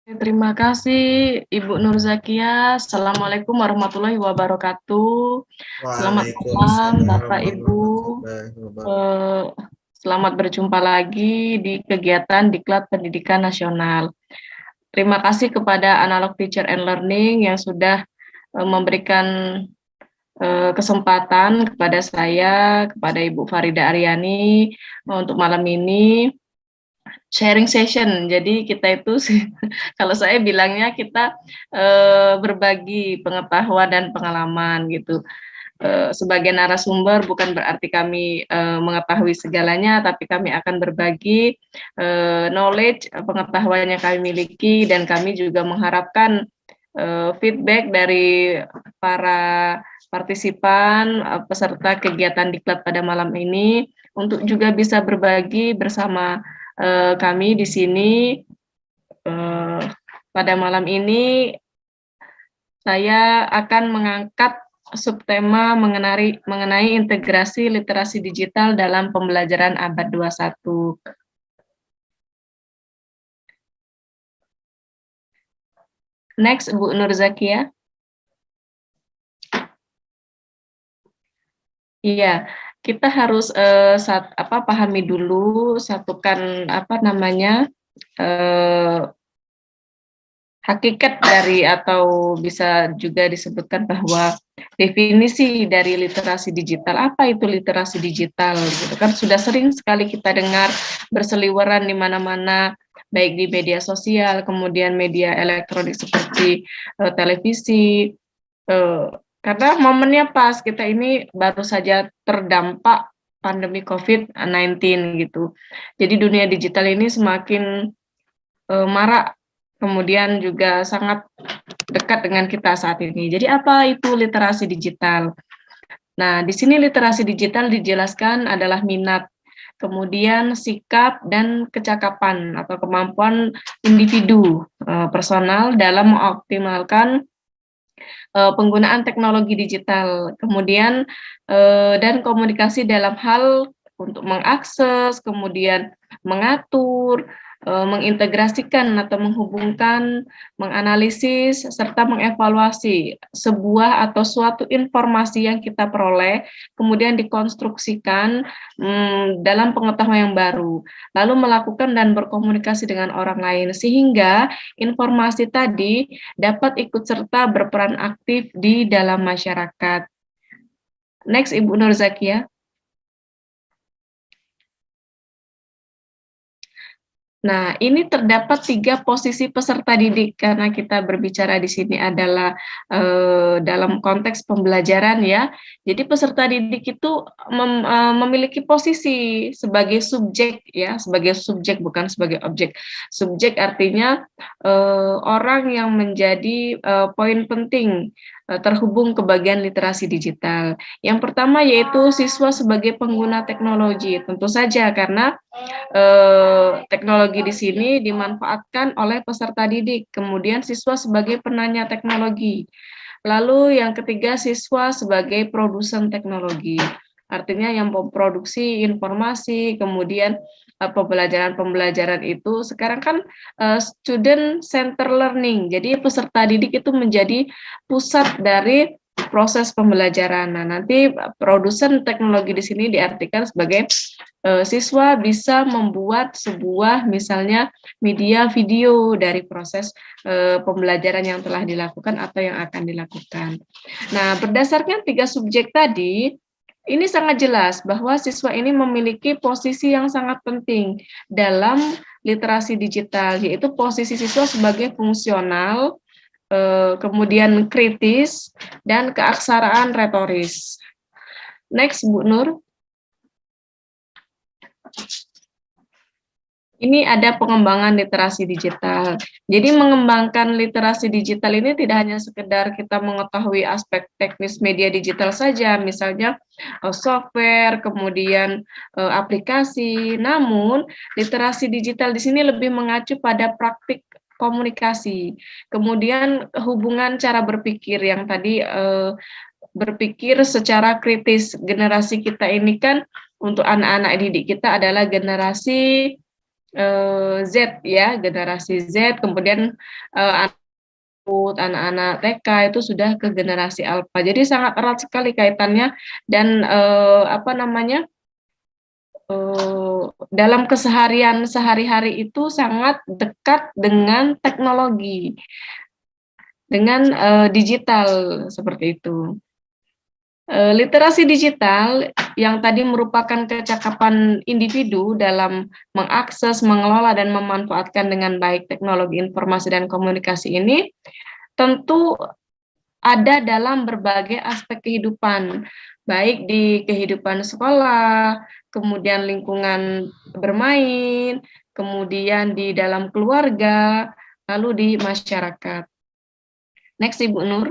Terima kasih Ibu Nur Zakia. Assalamualaikum warahmatullahi wabarakatuh. Selamat malam Waalaikumsalam Bapak Ibu. warahmatullahi wabarakatuh. Eh, Selamat berjumpa lagi di kegiatan Diklat Pendidikan Nasional. Terima kasih kepada Analog Teacher and Learning yang sudah memberikan kesempatan kepada saya, kepada Ibu Farida Aryani untuk malam ini sharing session. Jadi kita itu kalau saya bilangnya kita berbagi pengetahuan dan pengalaman gitu. Sebagai narasumber bukan berarti kami mengetahui segalanya, tapi kami akan berbagi knowledge, pengetahuan yang kami miliki, dan kami juga mengharapkan feedback dari para partisipan, peserta kegiatan diklat pada malam ini, untuk juga bisa berbagi bersama kami di sini. Pada malam ini saya akan mengangkat subtema mengenai integrasi literasi digital dalam pembelajaran abad 21. Next, Bu Nur Zakia. Iya, kita harus pahami dulu, satukan hakikat dari, atau bisa juga disebutkan bahwa definisi dari literasi digital. Apa itu literasi digital? Gitu kan sudah sering sekali kita dengar berseliweran di mana-mana, baik di media sosial, kemudian media elektronik seperti televisi. Karena momennya pas, kita ini baru saja terdampak pandemi COVID-19 gitu. Jadi dunia digital ini semakin marak, kemudian juga sangat dekat dengan kita saat ini. Jadi apa itu literasi digital? Nah, di sini literasi digital dijelaskan adalah minat, kemudian sikap dan kecakapan atau kemampuan individu personal dalam mengoptimalkan penggunaan teknologi digital, kemudian dan komunikasi dalam hal untuk mengakses, kemudian mengatur, mengintegrasikan atau menghubungkan, menganalisis, serta mengevaluasi sebuah atau suatu informasi yang kita peroleh, kemudian dikonstruksikan dalam pengetahuan yang baru, lalu melakukan dan berkomunikasi dengan orang lain, sehingga informasi tadi dapat ikut serta berperan aktif di dalam masyarakat. Next, Ibu Nur Zakia. Nah, ini terdapat 3 posisi peserta didik, karena kita berbicara di sini adalah dalam konteks pembelajaran ya. Jadi peserta didik itu memiliki posisi sebagai subjek ya, sebagai subjek bukan sebagai objek. Subjek artinya orang yang menjadi poin penting terhubung ke bagian literasi digital. Yang pertama yaitu siswa sebagai pengguna teknologi, tentu saja karena teknologi di sini dimanfaatkan oleh peserta didik, kemudian siswa sebagai penanya teknologi. Lalu yang ketiga, siswa sebagai produsen teknologi. Artinya yang memproduksi informasi, kemudian pembelajaran-pembelajaran itu sekarang kan student center learning. Jadi peserta didik itu menjadi pusat dari proses pembelajaran. Nah, nanti produsen teknologi di sini diartikan sebagai siswa bisa membuat sebuah misalnya media video dari proses pembelajaran yang telah dilakukan atau yang akan dilakukan. Nah, berdasarkan 3 subjek tadi, ini sangat jelas bahwa siswa ini memiliki posisi yang sangat penting dalam literasi digital, yaitu posisi siswa sebagai fungsional, kemudian kritis, dan keaksaraan retoris. Next, Bu Nur. Ini ada pengembangan literasi digital. Jadi mengembangkan literasi digital ini tidak hanya sekedar kita mengetahui aspek teknis media digital saja, misalnya software, kemudian aplikasi. Namun literasi digital di sini lebih mengacu pada praktik komunikasi, kemudian hubungan cara berpikir yang tadi berpikir secara kritis. Generasi kita ini kan untuk anak-anak didik kita adalah generasi Z ya, generasi Z, kemudian anak-anak TK itu sudah ke generasi alfa. Jadi sangat erat sekali kaitannya dan apa namanya, dalam keseharian sehari-hari itu sangat dekat dengan teknologi, dengan digital seperti itu. Literasi digital yang tadi merupakan kecakapan individu dalam mengakses, mengelola, dan memanfaatkan dengan baik teknologi informasi dan komunikasi ini tentu ada dalam berbagai aspek kehidupan, baik di kehidupan sekolah, kemudian lingkungan bermain, kemudian di dalam keluarga, lalu di masyarakat. Next, Ibu Nur.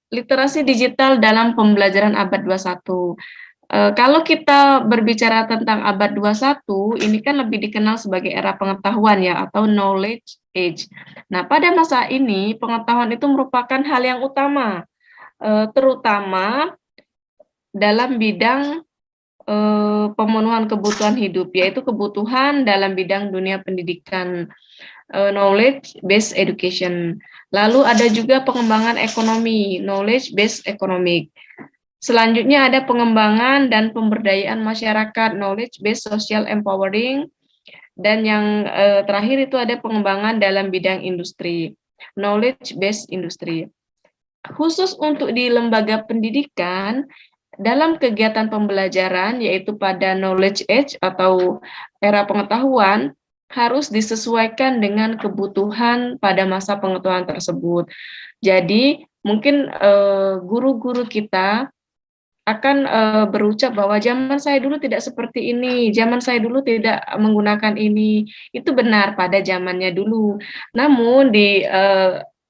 Literasi digital dalam pembelajaran abad 21. Kalau kita berbicara tentang abad 21, ini kan lebih dikenal sebagai era pengetahuan ya, atau knowledge age. Nah, pada masa ini, pengetahuan itu merupakan hal yang utama, terutama dalam bidang pemenuhan kebutuhan hidup, yaitu kebutuhan dalam bidang dunia pendidikan, knowledge based education. Lalu ada juga pengembangan ekonomi, knowledge based economic. Selanjutnya ada pengembangan dan pemberdayaan masyarakat, knowledge based social empowering. Dan yang terakhir itu ada pengembangan dalam bidang industri, knowledge based industry. Khusus untuk di lembaga pendidikan, dalam kegiatan pembelajaran, yaitu pada knowledge age atau era pengetahuan, harus disesuaikan dengan kebutuhan pada masa pengetahuan tersebut. Jadi, mungkin guru-guru kita akan berucap bahwa zaman saya dulu tidak seperti ini, zaman saya dulu tidak menggunakan ini. Itu benar pada zamannya dulu. Namun di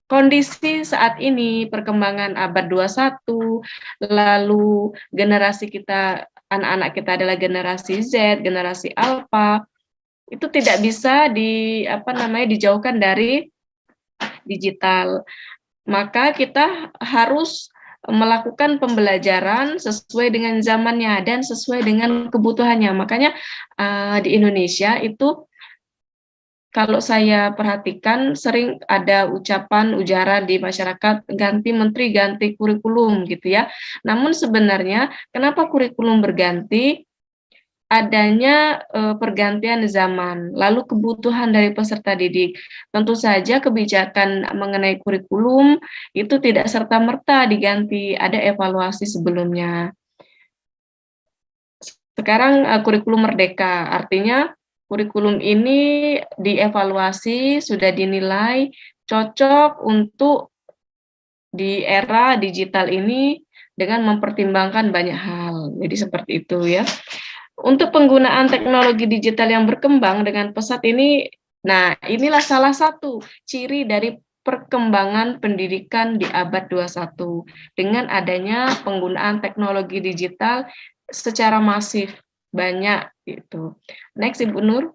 kondisi saat ini, perkembangan abad 21, lalu generasi kita, anak-anak kita adalah generasi Z, generasi alpha, itu tidak bisa dijauhkan dari digital. Maka kita harus melakukan pembelajaran sesuai dengan zamannya dan sesuai dengan kebutuhannya. Makanya di Indonesia itu kalau saya perhatikan sering ada ujaran di masyarakat ganti menteri, ganti kurikulum gitu ya. Namun sebenarnya kenapa kurikulum berganti? Adanya pergantian zaman, lalu kebutuhan dari peserta didik. Tentu saja kebijakan mengenai kurikulum itu tidak serta-merta diganti, ada evaluasi sebelumnya. Sekarang kurikulum merdeka, artinya kurikulum ini dievaluasi, sudah dinilai cocok untuk di era digital ini dengan mempertimbangkan banyak hal. Jadi seperti itu ya. Untuk penggunaan teknologi digital yang berkembang dengan pesat ini, nah inilah salah satu ciri dari perkembangan pendidikan di abad 21 dengan adanya penggunaan teknologi digital secara masif banyak gitu. Next, Ibu Nur.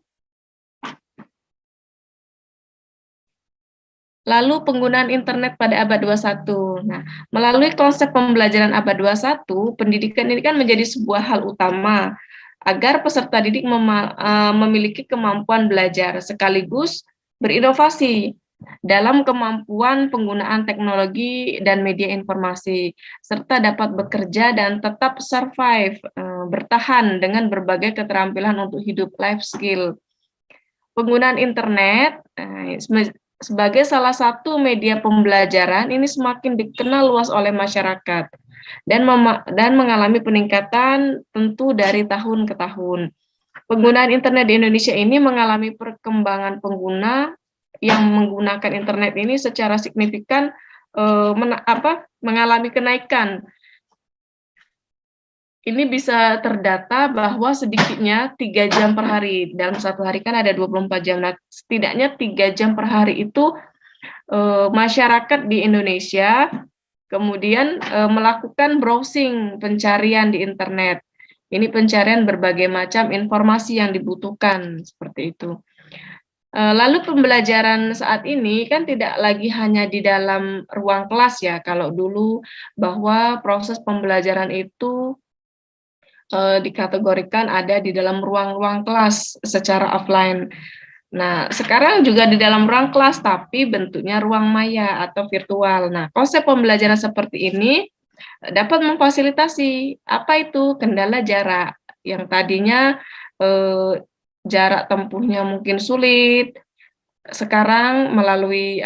Lalu penggunaan internet pada abad 21. Nah, melalui konsep pembelajaran abad 21, pendidikan ini kan menjadi sebuah hal utama agar peserta didik memiliki kemampuan belajar sekaligus berinovasi dalam kemampuan penggunaan teknologi dan media informasi, serta dapat bekerja dan tetap survive, bertahan dengan berbagai keterampilan untuk hidup, life skill. Penggunaan internet sebagai salah satu media pembelajaran ini semakin dikenal luas oleh masyarakat dan mengalami peningkatan tentu dari tahun ke tahun. Penggunaan internet di Indonesia ini mengalami perkembangan pengguna yang menggunakan internet ini secara signifikan mengalami kenaikan. Ini bisa terdata bahwa sedikitnya 3 jam per hari. Dalam satu hari kan ada 24 jam. Nah, setidaknya 3 jam per hari itu masyarakat di Indonesia kemudian melakukan browsing, pencarian di internet. Ini pencarian berbagai macam informasi yang dibutuhkan, seperti itu. Lalu pembelajaran saat ini kan tidak lagi hanya di dalam ruang kelas ya. Kalau dulu bahwa proses pembelajaran itu dikategorikan ada di dalam ruang-ruang kelas secara offline. Nah, sekarang juga di dalam ruang kelas, tapi bentuknya ruang maya atau virtual. Nah, konsep pembelajaran seperti ini dapat memfasilitasi apa itu kendala jarak yang tadinya jarak tempuhnya mungkin sulit, sekarang melalui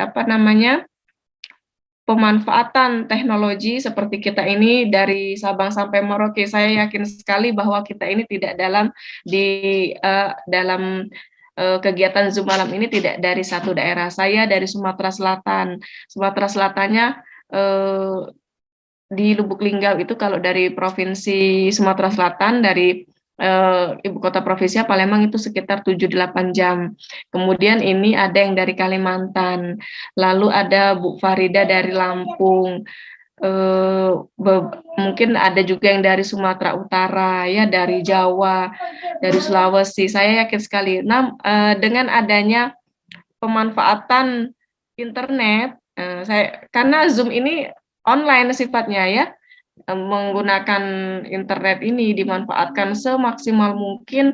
pemanfaatan teknologi seperti kita ini dari Sabang sampai Merauke, saya yakin sekali bahwa kita ini tidak dalam kegiatan Zoom malam ini tidak dari satu daerah. Saya dari Sumatera Selatan. Sumatera Selatannya eh, di Lubuk Linggau itu kalau dari provinsi Sumatera Selatan dari ibu kota provinsinya Palembang itu sekitar 7-8 jam. Kemudian ini ada yang dari Kalimantan, lalu ada Bu Farida dari Lampung, mungkin ada juga yang dari Sumatera Utara, ya dari Jawa, dari Sulawesi. Saya yakin sekali. Nah, dengan adanya pemanfaatan internet, karena Zoom ini online sifatnya ya, menggunakan internet ini dimanfaatkan semaksimal mungkin,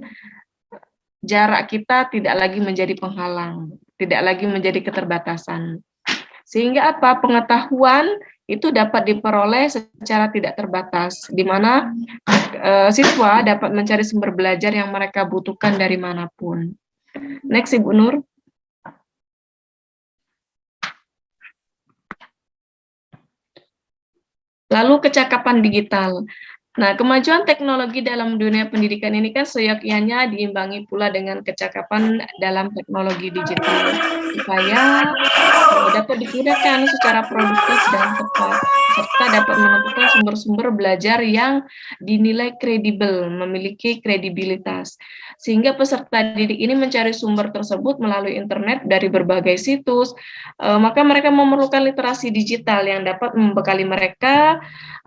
jarak kita tidak lagi menjadi penghalang, tidak lagi menjadi keterbatasan. Sehingga apa? Pengetahuan itu dapat diperoleh secara tidak terbatas, di mana siswa dapat mencari sumber belajar yang mereka butuhkan dari manapun. Next, Ibu Nur. Lalu kecakapan digital. Nah, kemajuan teknologi dalam dunia pendidikan ini kan seyogyanya diimbangi pula dengan kecakapan dalam teknologi digital supaya dapat digunakan secara produktif dan tepat, serta dapat menentukan sumber-sumber belajar yang dinilai kredibel, memiliki kredibilitas. Sehingga peserta didik ini mencari sumber tersebut melalui internet dari berbagai situs, maka mereka memerlukan literasi digital yang dapat membekali mereka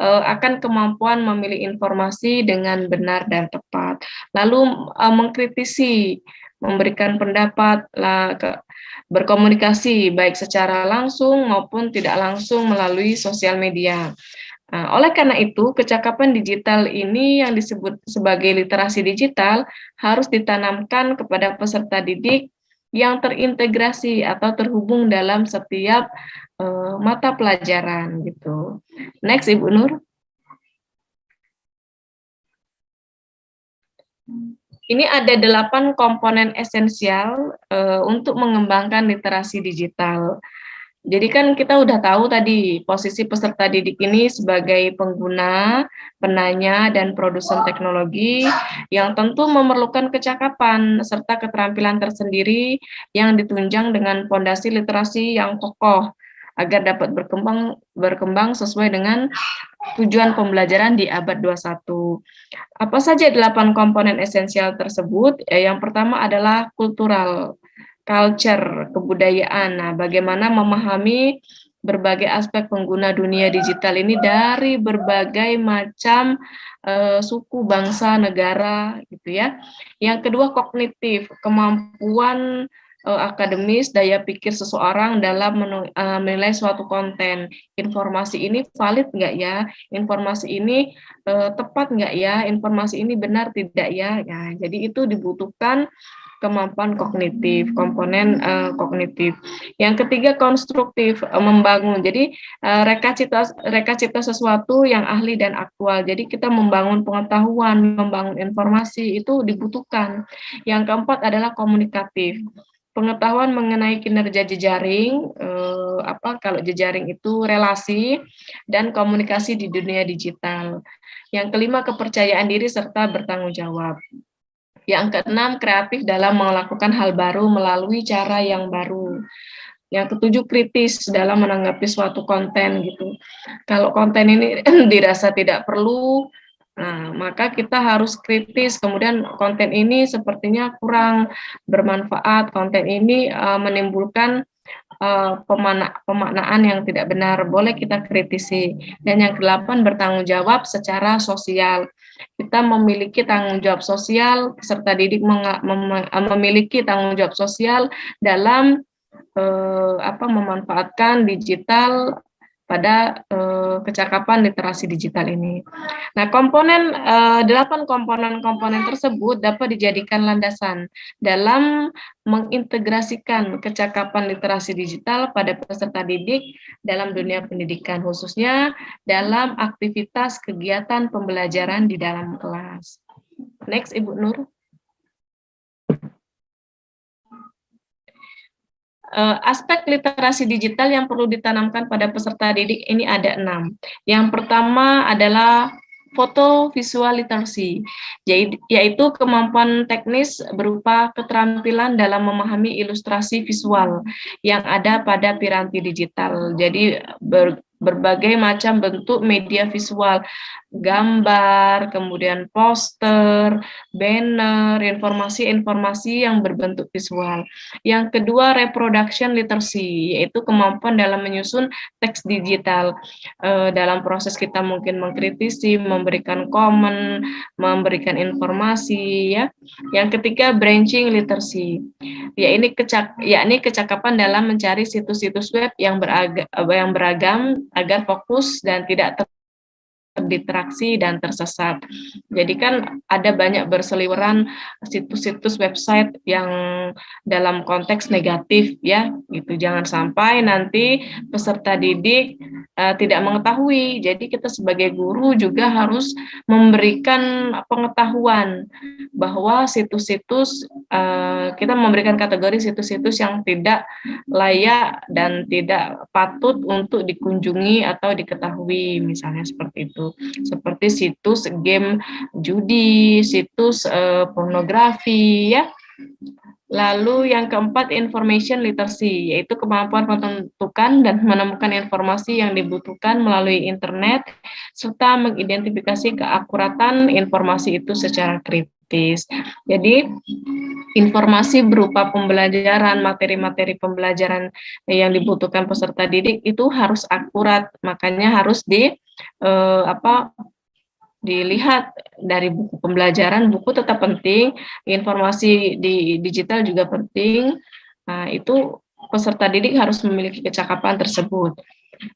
akan kemampuan memilih informasi dengan benar dan tepat. Lalu mengkritisi, memberikan pendapat, berkomunikasi baik secara langsung maupun tidak langsung melalui sosial media. Nah, oleh karena itu, kecakapan digital ini yang disebut sebagai literasi digital harus ditanamkan kepada peserta didik yang terintegrasi atau terhubung dalam setiap mata pelajaran gitu. Next, Ibu Nur. Ini ada 8 komponen esensial untuk mengembangkan literasi digital. Jadi kan kita udah tahu tadi posisi peserta didik ini sebagai pengguna, penanya, dan produsen teknologi yang tentu memerlukan kecakapan serta keterampilan tersendiri yang ditunjang dengan fondasi literasi yang kokoh agar dapat berkembang sesuai dengan tujuan pembelajaran di abad 21. Apa saja 8 komponen esensial tersebut? Yang pertama adalah kultural, culture, kebudayaan. Nah, bagaimana memahami berbagai aspek pengguna dunia digital ini dari berbagai macam suku, bangsa, negara, gitu ya. Yang kedua, kognitif, kemampuan akademis, daya pikir seseorang dalam menilai suatu konten. Informasi ini valid nggak ya? Informasi ini tepat nggak ya? Informasi ini benar tidak ya? Ya, jadi itu dibutuhkan kemampuan kognitif, komponen kognitif. Yang ketiga konstruktif, membangun. Jadi reka cita sesuatu yang ahli dan aktual. Jadi kita membangun pengetahuan, membangun informasi itu dibutuhkan. Yang keempat adalah komunikatif. Pengetahuan mengenai kinerja jejaring, kalau jejaring itu relasi dan komunikasi di dunia digital. Yang kelima kepercayaan diri serta bertanggung jawab. Yang keenam, kreatif dalam melakukan hal baru melalui cara yang baru. Yang ketujuh, kritis dalam menanggapi suatu konten gitu. Kalau konten ini dirasa tidak perlu, nah, maka kita harus kritis. Kemudian konten ini sepertinya kurang bermanfaat. Konten ini menimbulkan pemaknaan yang tidak benar, boleh kita kritisi. Dan yang kedelapan, bertanggung jawab secara sosial. Kita memiliki tanggung jawab sosial, peserta didik memiliki tanggung jawab sosial dalam memanfaatkan digital pada kecakapan literasi digital ini. Nah, 8 komponen tersebut dapat dijadikan landasan dalam mengintegrasikan kecakapan literasi digital pada peserta didik dalam dunia pendidikan, khususnya dalam aktivitas kegiatan pembelajaran di dalam kelas. Next, Ibu Nur. Aspek literasi digital yang perlu ditanamkan pada peserta didik ini ada 6. Yang pertama adalah foto visual literacy, yaitu kemampuan teknis berupa keterampilan dalam memahami ilustrasi visual yang ada pada piranti digital. Jadi berbagai macam bentuk media visual, gambar, kemudian poster, banner, informasi-informasi yang berbentuk visual. Yang kedua, reproduction literacy, yaitu kemampuan dalam menyusun teks digital. Dalam proses kita mungkin mengkritisi, memberikan komen, memberikan informasi, ya. Yang ketiga, branching literacy, yakni kecakapan dalam mencari situs-situs web yang beragam agar fokus dan tidak terdistraksi dan tersesat. Jadi kan ada banyak berseliweran situs-situs website yang dalam konteks negatif, ya, gitu. Jangan sampai nanti peserta didik tidak mengetahui. Jadi kita sebagai guru juga harus memberikan pengetahuan bahwa situs-situs kita memberikan kategori situs-situs yang tidak layak dan tidak patut untuk dikunjungi atau diketahui, misalnya seperti itu. Seperti situs game judi, situs pornografi, ya. Lalu yang keempat, information literacy, yaitu kemampuan menentukan dan menemukan informasi yang dibutuhkan melalui internet, serta mengidentifikasi keakuratan informasi itu secara kritis. Jadi, informasi berupa pembelajaran, materi-materi pembelajaran yang dibutuhkan peserta didik itu harus akurat, makanya harus dilihat dari buku pembelajaran. Buku tetap penting, informasi di digital juga penting. Nah, itu peserta didik harus memiliki kecakapan tersebut.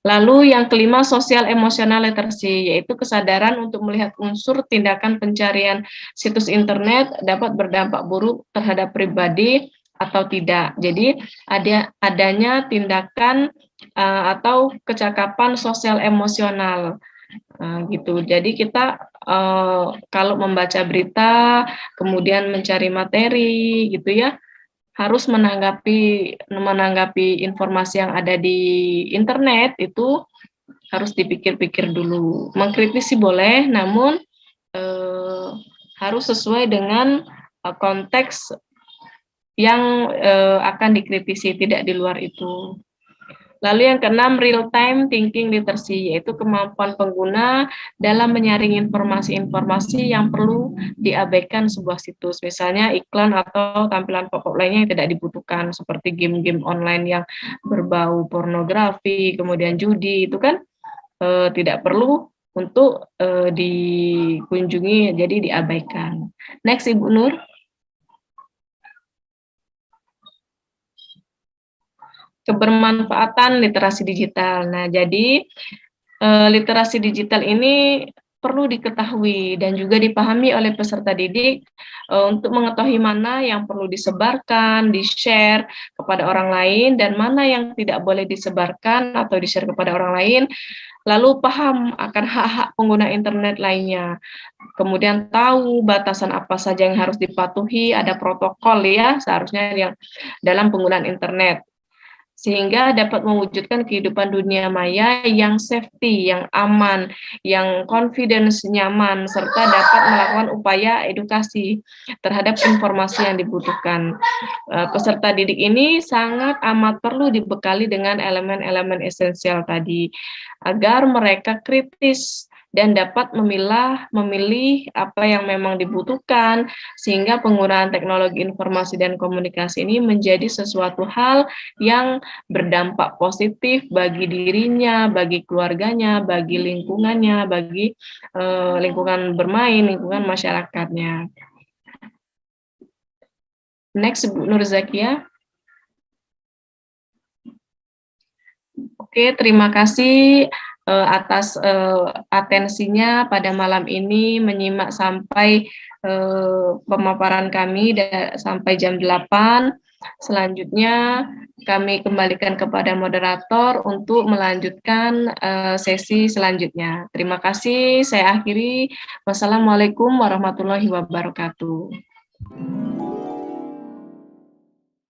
Lalu yang kelima, sosial emosional literacy, yaitu kesadaran untuk melihat unsur tindakan pencarian situs internet dapat berdampak buruk terhadap pribadi atau tidak. Jadi adanya tindakan atau kecakapan sosial emosional. Gitu. Jadi kita kalau membaca berita, kemudian mencari materi, gitu ya, harus menanggapi informasi yang ada di internet itu harus dipikir-pikir dulu. Mengkritisi boleh, namun harus sesuai dengan konteks yang akan dikritisi, tidak di luar itu. Lalu yang keenam, real-time thinking literacy, yaitu kemampuan pengguna dalam menyaring informasi-informasi yang perlu diabaikan sebuah situs, misalnya iklan atau tampilan pokok lainnya yang tidak dibutuhkan, seperti game-game online yang berbau pornografi, kemudian judi, itu kan tidak perlu untuk dikunjungi, jadi diabaikan. Next, Ibu Nur. Kebermanfaatan literasi digital. Nah, jadi literasi digital ini perlu diketahui dan juga dipahami oleh peserta didik untuk mengetahui mana yang perlu disebarkan, di-share kepada orang lain, dan mana yang tidak boleh disebarkan atau di-share kepada orang lain, lalu paham akan hak-hak pengguna internet lainnya. Kemudian tahu batasan apa saja yang harus dipatuhi, ada protokol, ya, seharusnya yang dalam penggunaan internet, sehingga dapat mewujudkan kehidupan dunia maya yang safety, yang aman, yang confidence, nyaman, serta dapat melakukan upaya edukasi terhadap informasi yang dibutuhkan. Peserta didik ini sangat amat perlu dibekali dengan elemen-elemen esensial tadi, agar mereka kritis dan dapat memilih apa yang memang dibutuhkan, sehingga penggunaan teknologi informasi dan komunikasi ini menjadi sesuatu hal yang berdampak positif bagi dirinya, bagi keluarganya, bagi lingkungannya, bagi lingkungan bermain, lingkungan masyarakatnya. Next, Bu Nur Zakia. Oke, terima kasih atas atensinya pada malam ini menyimak sampai pemaparan kami sampai jam 8. Selanjutnya kami kembalikan kepada moderator untuk melanjutkan sesi selanjutnya. Terima kasih, saya akhiri. Wassalamualaikum warahmatullahi wabarakatuh.